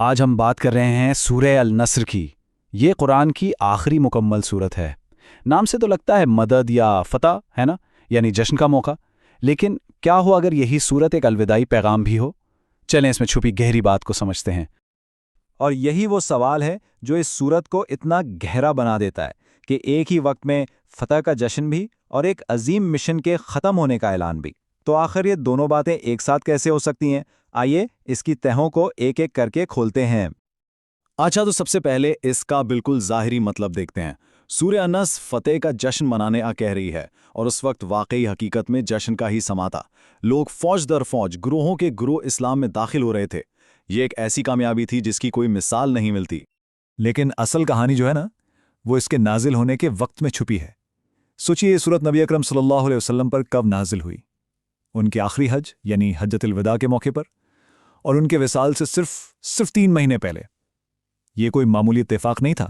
آج ہم بات کر رہے ہیں سورہ النصر کی۔ یہ قرآن کی آخری مکمل سورت ہے۔ نام سے تو لگتا ہے مدد یا فتح ہے نا، یعنی جشن کا موقع، لیکن کیا ہو اگر یہی سورت ایک الوداعی پیغام بھی ہو؟ چلیں اس میں چھپی گہری بات کو سمجھتے ہیں۔ اور یہی وہ سوال ہے جو اس سورت کو اتنا گہرا بنا دیتا ہے کہ ایک ہی وقت میں فتح کا جشن بھی اور ایک عظیم مشن کے ختم ہونے کا اعلان بھی۔ تو آخر یہ دونوں باتیں ایک ساتھ کیسے ہو سکتی ہیں؟ آئیے اس کی تہوں کو ایک ایک کر کے کھولتے ہیں۔ اچھا، تو سب سے پہلے اس کا بالکل ظاہری مطلب دیکھتے ہیں۔ سورہ النصر فتح کا جشن منانے کہہ رہی ہے، اور اس وقت واقعی حقیقت میں جشن کا ہی سما تھا۔ لوگ فوج در فوج، گروہوں کے گروہ اسلام میں داخل ہو رہے تھے۔ یہ ایک ایسی کامیابی تھی جس کی کوئی مثال نہیں ملتی۔ لیکن اصل کہانی جو ہے نا، وہ اس کے نازل ہونے کے وقت میں چھپی ہے۔ سوچئے یہ سورت نبی اکرم صلی اللہ علیہ وسلم پر کب نازل ہوئی؟ ان کے آخری حج یعنی حجۃ الوداع کے موقع پر، اور ان کے وصال سے صرف 3 مہینے پہلے۔ یہ کوئی معمولی اتفاق نہیں تھا،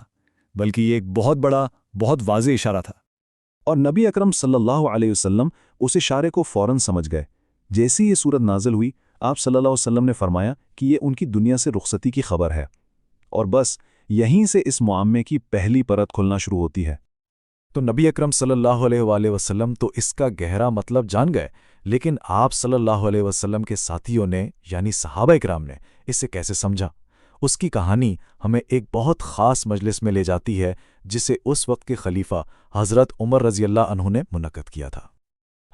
بلکہ یہ ایک بہت بڑا، بہت واضح اشارہ تھا۔ اور نبی اکرم صلی اللہ علیہ وسلم اس اشارے کو فوراً سمجھ گئے۔ جیسی یہ صورت نازل ہوئی، آپ صلی اللہ علیہ وسلم نے فرمایا کہ یہ ان کی دنیا سے رخصتی کی خبر ہے، اور بس یہیں سے اس معامے کی پہلی پرت کھلنا شروع ہوتی ہے۔ تو نبی اکرم صلی اللہ علیہ وآلہ وسلم تو اس کا گہرا مطلب جان گئے، لیکن آپ صلی اللہ علیہ وسلم کے ساتھیوں نے یعنی صحابہ اکرام نے اسے کیسے سمجھا؟ اس کی کہانی ہمیں ایک بہت خاص مجلس میں لے جاتی ہے، جسے اس وقت کے خلیفہ حضرت عمر رضی اللہ عنہ نے منعقد کیا تھا۔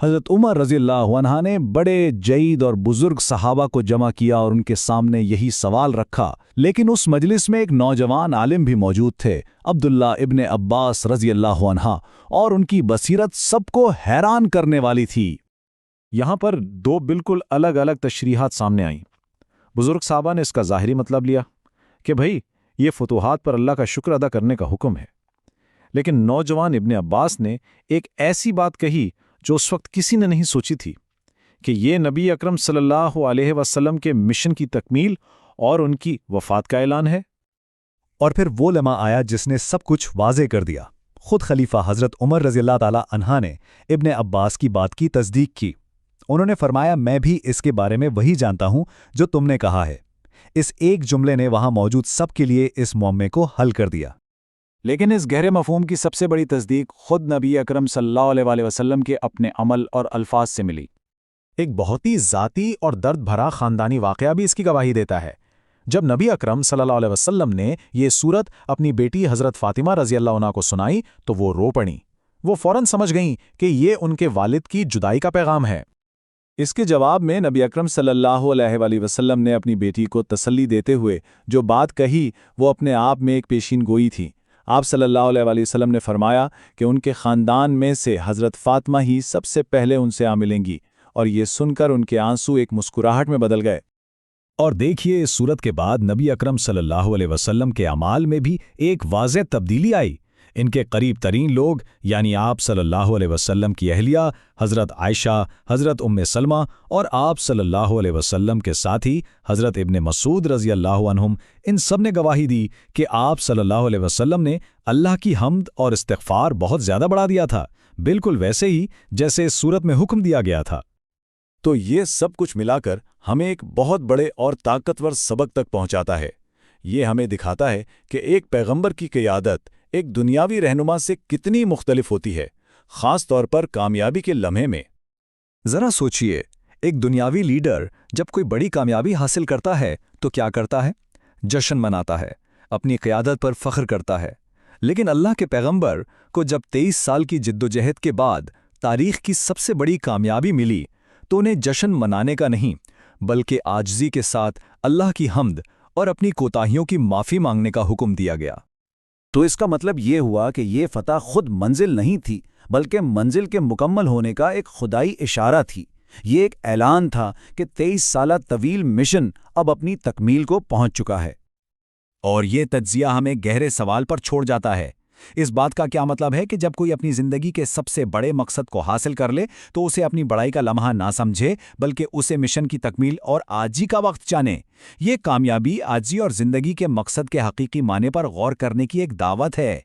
حضرت عمر رضی اللہ عنہ نے بڑے جید اور بزرگ صحابہ کو جمع کیا اور ان کے سامنے یہی سوال رکھا، لیکن اس مجلس میں ایک نوجوان عالم بھی موجود تھے، عبداللہ ابن عباس رضی اللہ عنہ، اور ان کی بصیرت سب کو حیران کرنے والی تھی۔ یہاں پر 2 بالکل الگ الگ تشریحات سامنے آئیں۔ بزرگ صحابہ نے اس کا ظاہری مطلب لیا کہ بھئی یہ فتوحات پر اللہ کا شکر ادا کرنے کا حکم ہے، لیکن نوجوان ابن عباس نے ایک ایسی بات کہی جو اس وقت کسی نے نہیں سوچی تھی، کہ یہ نبی اکرم صلی اللہ علیہ وسلم کے مشن کی تکمیل اور ان کی وفات کا اعلان ہے۔ اور پھر وہ لمحہ آیا جس نے سب کچھ واضح کر دیا۔ خود خلیفہ حضرت عمر رضی اللہ تعالی عنہ نے ابن عباس کی بات کی تصدیق کی۔ انہوں نے فرمایا، میں بھی اس کے بارے میں وہی جانتا ہوں جو تم نے کہا ہے۔ اس ایک جملے نے وہاں موجود سب کے لیے اس معامے کو حل کر دیا۔ لیکن اس گہرے مفہوم کی سب سے بڑی تصدیق خود نبی اکرم صلی اللہ علیہ وآلہ وسلم کے اپنے عمل اور الفاظ سے ملی۔ ایک بہت ہی ذاتی اور درد بھرا خاندانی واقعہ بھی اس کی گواہی دیتا ہے۔ جب نبی اکرم صلی اللہ علیہ وسلم نے یہ سورت اپنی بیٹی حضرت فاطمہ رضی اللہ عنہا کو سنائی تو وہ رو پڑیں۔ وہ فوراً سمجھ گئیں کہ یہ ان کے والد کی جدائی کا پیغام ہے۔ اس کے جواب میں نبی اکرم صلی اللہ علیہ وآلہ وسلم نے اپنی بیٹی کو تسلی دیتے ہوئے جو بات کہی وہ اپنے آپ میں ایک پیشین گوئی تھی۔ آپ صلی اللہ علیہ وآلہ وسلم نے فرمایا کہ ان کے خاندان میں سے حضرت فاطمہ ہی سب سے پہلے ان سے ملیں گی، اور یہ سن کر ان کے آنسو ایک مسکراہٹ میں بدل گئے۔ اور دیکھیے، اس صورت کے بعد نبی اکرم صلی اللہ علیہ وسلم کے اعمال میں بھی ایک واضح تبدیلی آئی۔ ان کے قریب ترین لوگ یعنی آپ صلی اللہ علیہ وسلم کی اہلیہ حضرت عائشہ، حضرت ام سلمہ اور آپ صلی اللہ علیہ وسلم کے ساتھی حضرت ابن مسعود رضی اللہ عنہم، ان سب نے گواہی دی کہ آپ صلی اللہ علیہ وسلم نے اللہ کی حمد اور استغفار بہت زیادہ بڑھا دیا تھا، بالکل ویسے ہی جیسے اس صورت میں حکم دیا گیا تھا۔ تو یہ سب کچھ ملا کر ہمیں ایک بہت بڑے اور طاقتور سبق تک پہنچاتا ہے۔ یہ ہمیں دکھاتا ہے کہ ایک پیغمبر کی قیادت ایک دنیاوی رہنما سے کتنی مختلف ہوتی ہے، خاص طور پر کامیابی کے لمحے میں۔ ذرا سوچئے، ایک دنیاوی لیڈر جب کوئی بڑی کامیابی حاصل کرتا ہے تو کیا کرتا ہے؟ جشن مناتا ہے، اپنی قیادت پر فخر کرتا ہے۔ لیکن اللہ کے پیغمبر کو جب 23 سال کی جدوجہد کے بعد تاریخ کی سب سے بڑی کامیابی ملی تو انہیں جشن منانے کا نہیں، بلکہ عاجزی کے ساتھ اللہ کی حمد اور اپنی کوتاہیوں کی معافی مانگنے کا حکم دیا گیا۔ تو اس کا مطلب یہ ہوا کہ یہ فتح خود منزل نہیں تھی، بلکہ منزل کے مکمل ہونے کا ایک خدائی اشارہ تھی۔ یہ ایک اعلان تھا کہ 23 سالہ طویل مشن اب اپنی تکمیل کو پہنچ چکا ہے۔ اور یہ تجزیہ ہمیں گہرے سوال پر چھوڑ جاتا ہے۔ اس بات کا کیا مطلب ہے کہ جب کوئی اپنی زندگی کے سب سے بڑے مقصد کو حاصل کر لے تو اسے اپنی بڑائی کا لمحہ نہ سمجھے، بلکہ اسے مشن کی تکمیل اور عاجزی کا وقت جانے۔ یہ کامیابی، عاجزی اور زندگی کے مقصد کے حقیقی معنی پر غور کرنے کی ایک دعوت ہے۔